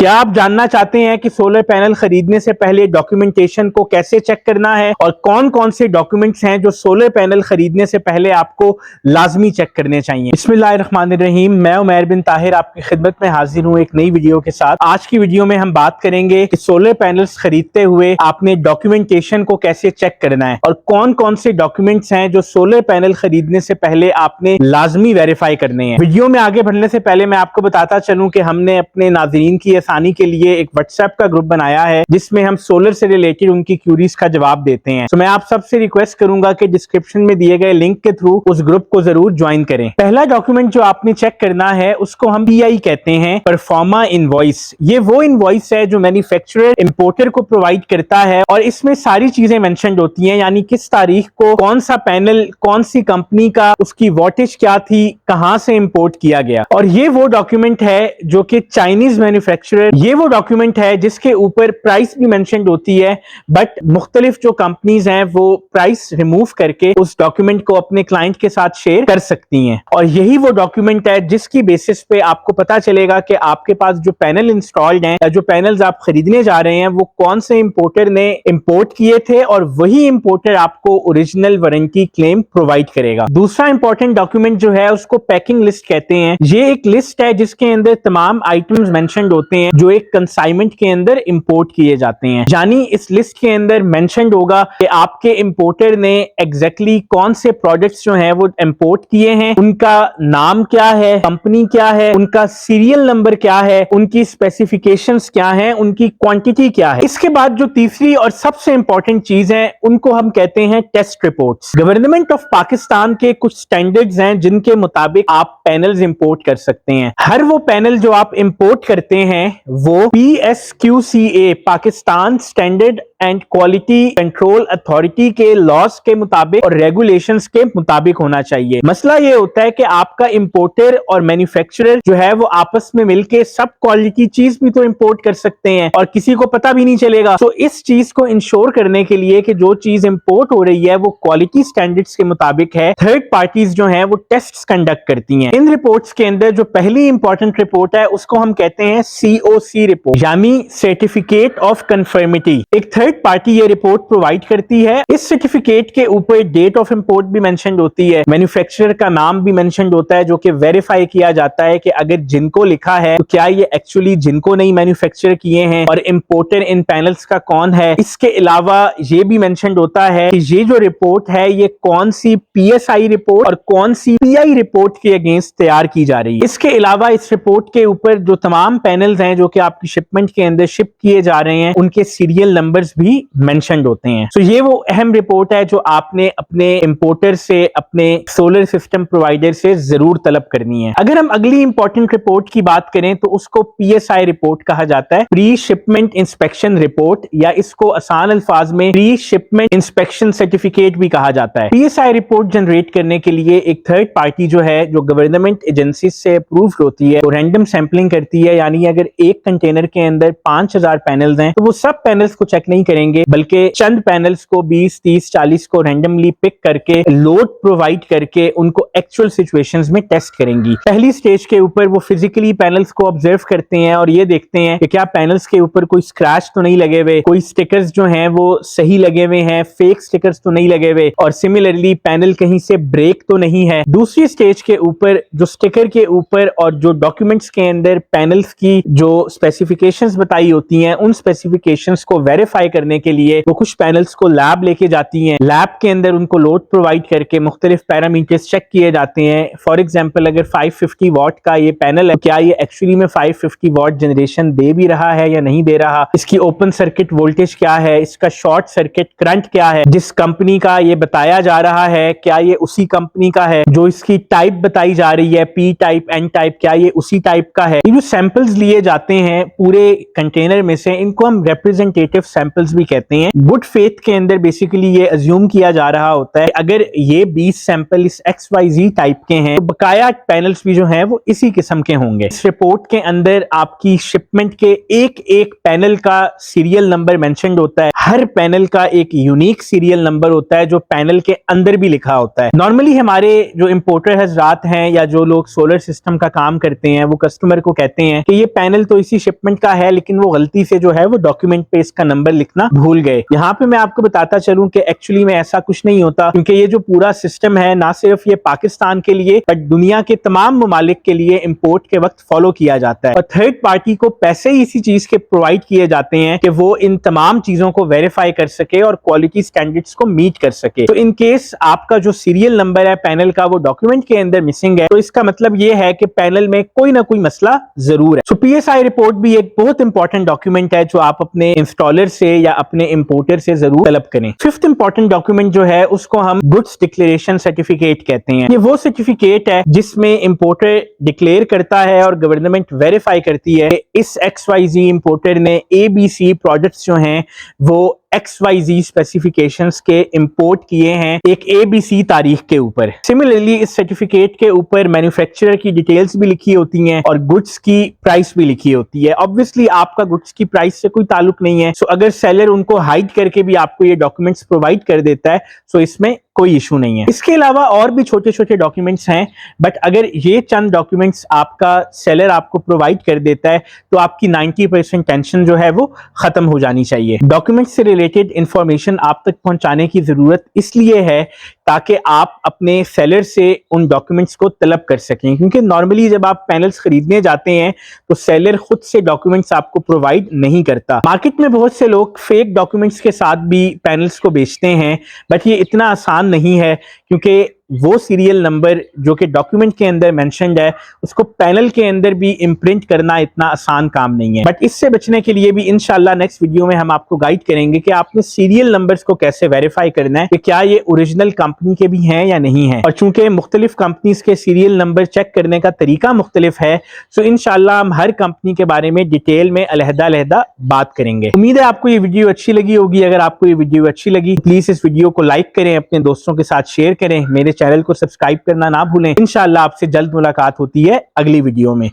क्या आप जानना चाहते हैं कि सोलर पैनल खरीदने से पहले डॉक्यूमेंटेशन को कैसे चेक करना है और कौन कौन से डॉक्यूमेंट्स हैं जो सोलर पैनल खरीदने से पहले आपको लाजमी चेक करने चाहिए। बिस्मिल्लाहिर्रहमानिर्रहीम, मैं उमैर बिन ताहिर आपकी खिदमत में हाजिर हूं एक नई वीडियो के साथ। आज की वीडियो में हम बात करेंगे कि सोलर पैनल्स खरीदते हुए आपने डॉक्यूमेंटेशन को कैसे चेक करना है और कौन कौन से डॉक्यूमेंट्स हैं जो सोलर पैनल खरीदने से पहले आपने लाजमी वेरीफाई करने हैं। वीडियो में आगे बढ़ने से पहले मैं आपको बताता चलूं कि हमने अपने नाज़रीन की आसानी के लिए एक व्हाट्सएप का ग्रुप बनाया है जिसमें हम सोलर से रिलेटेड उनकी क्यूरीज का जवाब देते हैं। तो मैं आप सबसे रिक्वेस्ट करूंगा कि डिस्क्रिप्शन में दिए गए लिंक के थ्रू उस ग्रुप को जरूर ज्वाइन करें। पहला डॉक्यूमेंट जो आपने चेक करना है उसको हम पीआई कहते हैं, परफॉर्मा इनवॉइस। ये वो इनवॉइस है जो मैन्युफैक्चरर इंपोर्टर को प्रोवाइड करता है और इसमें सारी चीजें मेंशन्ड होती हैं, यानी किस तारीख को कौन सा पैनल कौन सी कंपनी का, उसकी वॉटेज क्या थी, कहां से इंपोर्ट किया गया। और ये वो डॉक्यूमेंट है जो कि चाइनीज मैन्युफैक्चरर, ये वो डॉक्यूमेंट है जिसके ऊपर प्राइस भी मेंशन्ड होती है, बट मुख्तलिफ जो कंपनीज हैं वो प्राइस रिमूव करके उस डॉक्यूमेंट को अपने क्लाइंट के साथ शेयर कर सकती हैं। और यही वो डॉक्यूमेंट है जिसकी बेसिस पे आपको पता चलेगा कि आपके पास जो पैनल इंस्टॉल्ड हैं या जो पैनल्स आप खरीदने जा रहे हैं वो कौन से इंपोर्टर ने इंपोर्ट किए थे और वही इंपोर्टर आपको ओरिजिनल वारंटी क्लेम प्रोवाइड करेगा। दूसरा इंपॉर्टेंट डॉक्यूमेंट जो है उसको पैकिंग लिस्ट कहते हैं। ये एक लिस्ट है जिसके अंदर तमाम आइटम्स मेंशन्ड होते हैं जो एक कंसाइनमेंट के अंदर इंपोर्ट किए जाते हैं। यानी इस लिस्ट के अंदर मेंशन्ड होगा कि आपके इंपोर्टर ने एग्जैक्टली कौन से प्रोडक्ट्स जो हैं वो इंपोर्ट किए हैं, उनका नाम क्या है, कंपनी क्या है, उनका सीरियल नंबर क्या है, उनकी स्पेसिफिकेशंस क्या हैं, उनकी क्वांटिटी क्या है। इसके बाद जो तीसरी और सबसे इंपॉर्टेंट चीज है उनको हम कहते हैं test reports. Government of Pakistan के कुछ स्टैंडर्ड्स हैं जिनके मुताबिक आप पैनल्स इंपोर्ट कर सकते हैं। हर वो पैनल जो आप इंपोर्ट करते हैं वो PSQCA, Pakistan standard and quality control authority के लॉज के मुताबिक और रेगुलेशंस के मुताबिक होना चाहिए। मसला ये होता है कि आपका इंपोर्टर और मैन्युफैक्चरर जो है वो आपस में मिलके सब क्वालिटी चीज भी तो इंपोर्ट कर सकते हैं और किसी को पता भी नहीं चलेगा। तो इस चीज को इंश्योर करने के लिए कि जो चीज इंपोर्ट हो रही है वो क्वालिटी स्टैंडर्ड्स के मुताबिक है, थर्ड पार्टीज जो है वो टेस्ट कंडक्ट करती हैं। इन रिपोर्ट्स के अंदर जो पहली इंपॉर्टेंट रिपोर्ट है उसको हम कहते हैं COC रिपोर्ट, यानी सर्टिफिकेट ऑफ कंफर्मिटी। एक थर्ड पार्टी ये रिपोर्ट प्रोवाइड करती है। इस सर्टिफिकेट के ऊपर डेट ऑफ इंपोर्ट भी मेंशन्ड होती है, मैन्युफैक्चरर का नाम भी मेंशन्ड होता है जो कि वेरीफाई किया जाता है कि अगर जिनको लिखा है तो क्या ये एक्चुअली जिनको नहीं मैन्युफैक्चर किए हैं और इंपोर्टर इन पैनल्स का कौन है। इसके अलावा ये भी मेंशन्ड होता है कि ये जो रिपोर्ट है ये कौन सी PSI रिपोर्ट और कौन सी PI रिपोर्ट के अगेंस्ट तैयार की जा रही है। इसके अलावा इस रिपोर्ट के ऊपर जो तमाम पैनल्स हैं जो कि आपकी शिपमेंट के अंदर शिप किए जा रहे हैं उनके सीरियल नंबर्स भी मेंशन्ड होते हैं। तो ये वो अहम रिपोर्ट है जो आपने अपने इंपोर्टर से, अपने सोलर सिस्टम प्रोवाइडर से जरूर तलब करनी है। अगर हम अगली इंपॉर्टेंट रिपोर्ट की बात करें तो उसको PSI रिपोर्ट कहा जाता है, प्री शिपमेंट इंस्पेक्शन रिपोर्ट, या इसको आसान अल्फाज में प्री शिपमेंट इंस्पेक्शन सर्टिफिकेट भी कहा जाता है। PSI रिपोर्ट जनरेट करने के लिए एक थर्ड पार्टी जो है जो गवर्नमेंट एजेंसी से अप्रूव्ड होती है वो रैंडम सैंपलिंग करती है, यानी अगर एक कंटेनर के अंदर 5000 पैनल्स हैं तो वो सब पैनल्स को चेक नहीं करेंगे बल्कि चंद पैनल्स को 20, 30, 40 को रैंडमली पिक करके लोड प्रोवाइड करके उनको एक्चुअल सिचुएशंस में टेस्ट करेंगी। पहली स्टेज के ऊपर वो फिजिकली पैनल्स को ऑब्जर्व करते हैं और ये देखते हैं कि क्या पैनल्स के ऊपर कोई स्क्रैच तो नहीं लगे हुए, कोई स्टिकर्स जो हैं वो सही लगे हुए हैं, फेक स्टिकर्स तो नहीं लगे हुए, और सिमिलरली पैनल कहीं से ब्रेक तो नहीं है। दूसरी स्टेज के ऊपर जो स्टिकर के ऊपर और जो डॉक्यूमेंट्स के अंदर पैनल्स की जो स्पेसिफिकेशंस बताई होती हैं उन स्पेसिफिकेशंस को वेरीफाई करने के लिए वो कुछ पैनल्स को लैब लेके जाती हैं। लैब के अंदर उनको लोड प्रोवाइड करके मुख्तलिफ पैरामीटर्स चेक किए जाते हैं। फॉर एग्जांपल अगर 550 वॉट का ये पैनल है, क्या ये एक्चुअली में 550 वॉट जनरेशन दे भी रहा है या नहीं दे रहा, इसकी ओपन सर्किट वोल्टेज क्या है, इसका शॉर्ट सर्किट करंट क्या है, जिस कंपनी का ये बताया जा रहा है क्या ये उसी कंपनी का है, जो इसकी टाइप बताई जा रही है P टाइप, N टाइप, क्या ये उसी टाइप का है। ये जो सैंपल्स लिए जाते हैं पूरे कंटेनर में से इनको हम रिप्रेजेंटेटिव सैंपल्स पैनल्स भी कहते हैं। गुड फेथ के अंदर बेसिकली ये अज्यूम किया जा रहा होता है अगर ये 20 सैंपल इस XYZ टाइप के हैं तो बकाया पैनल्स भी जो हैं वो इसी किस्म के होंगे। इस रिपोर्ट के अंदर आपकी शिपमेंट के एक एक पैनल का सीरियल नंबर मेंशन्ड होता है। हर पैनल का एक यूनिक सीरियल नंबर होता है जो पैनल के अंदर भी लिखा होता है। नॉर्मली हमारे जो इंपोर्टर हजरात हैं या जो लोग सोलर सिस्टम का काम करते हैं वो कस्टमर को कहते हैं कि ये पैनल तो इसी शिपमेंट का है, लेकिन वो गलती से जो है वो डॉक्यूमेंट पे इसका नंबर लिखना भूल गए। यहाँ पे मैं आपको बताता चलूं कि एक्चुअली में ऐसा कुछ नहीं होता, क्योंकि ये जो पूरा सिस्टम है ना सिर्फ ये पाकिस्तान के लिए बट दुनिया के तमाम ममालिक के लिए इंपोर्ट के वक्त फॉलो किया जाता है और थर्ड पार्टी को पैसे इसी चीज के प्रोवाइड किए जाते हैं कि वो इन तमाम चीजों को वेरीफाई कर सके और क्वालिटी स्टैंडर्ड्स को मीट कर सके। तो इन केस आपका जो सीरियल नंबर है पैनल का वो डॉक्यूमेंट के अंदर मिसिंग है तो इसका मतलब ये है कि पैनल में कोई ना कोई मसला जरूर है। सो PSI रिपोर्ट भी एक बहुत इंपॉर्टेंट डॉक्यूमेंट है जो आप अपने इंस्टॉलर से या अपने इंपोर्टर से जरूर तलब करें। फिफ्थ इंपॉर्टेंट डॉक्यूमेंट जो है उसको हम गुड्स डिक्लेरेशन सर्टिफिकेट कहते हैं। ये वो सर्टिफिकेट है जिसमें इंपोर्टर डिक्लेयर करता है और गवर्नमेंट वेरीफाई करती है इस XYZ इंपोर्टर ने ABC प्रोडक्ट्स जो हैं वो XYZ स्पेसिफिकेशंस के इंपोर्ट किए हैं एक ABC तारीख के ऊपर। सिमिलरली इस सर्टिफिकेट के ऊपर मैन्युफैक्चरर की डिटेल्स भी लिखी होती हैं और गुड्स की प्राइस भी लिखी होती है। ऑब्वियसली आपका गुड्स की प्राइस से कोई ताल्लुक नहीं है, सो अगर सेलर उनको हाइड करके भी आपको ये डॉक्यूमेंट्स प्रोवाइड कर देता है सो इसमें कोई इशू नहीं है। इसके अलावा और भी छोटे छोटे डॉक्यूमेंट्स हैं, बट अगर ये चंद डॉक्यूमेंट्स आपका सेलर आपको प्रोवाइड कर देता है तो आपकी 90% टेंशन जो है वो खत्म हो जानी चाहिए। डॉक्यूमेंट से रिलेटेड इंफॉर्मेशन आप तक पहुंचाने की जरूरत इसलिए है ताकि आप अपने सेलर से उन डॉक्यूमेंट्स को तलब कर सकें, क्योंकि नॉर्मली जब आप पैनल्स खरीदने जाते हैं तो सेलर खुद से डॉक्यूमेंट्स आपको प्रोवाइड नहीं करता। मार्केट में बहुत से लोग फेक डॉक्यूमेंट्स के साथ भी पैनल्स को बेचते हैं, बट ये इतना आसान नहीं है क्योंकि वो सीरियल नंबर जो कि डॉक्यूमेंट के अंदर मेंशन्ड है उसको पैनल के अंदर भी इम्प्रिंट करना इतना आसान काम नहीं है। बट इससे बचने के लिए भी इंशाल्लाह नेक्स्ट वीडियो में हम आपको गाइड करेंगे कि आपने सीरियल नंबर्स को कैसे वेरीफाई करना है कि क्या ये ओरिजिनल कंपनी के भी हैं या नहीं है। और चूंकि मुख्तलिफ कंपनीज के सीरियल नंबर चेक करने का तरीका मुख्तलिफ है सो इंशाल्लाह हम हर कंपनी के बारे में डिटेल में अलहदा बात करेंगे। उम्मीद है आपको ये वीडियो अच्छी लगी होगी। अगर आपको ये वीडियो अच्छी लगी प्लीज इस वीडियो को लाइक करें, अपने दोस्तों के साथ शेयर करें, मेरे चैनल को सब्सक्राइब करना ना भूलें। इंशाल्लाह आपसे जल्द मुलाकात होती है अगली वीडियो में।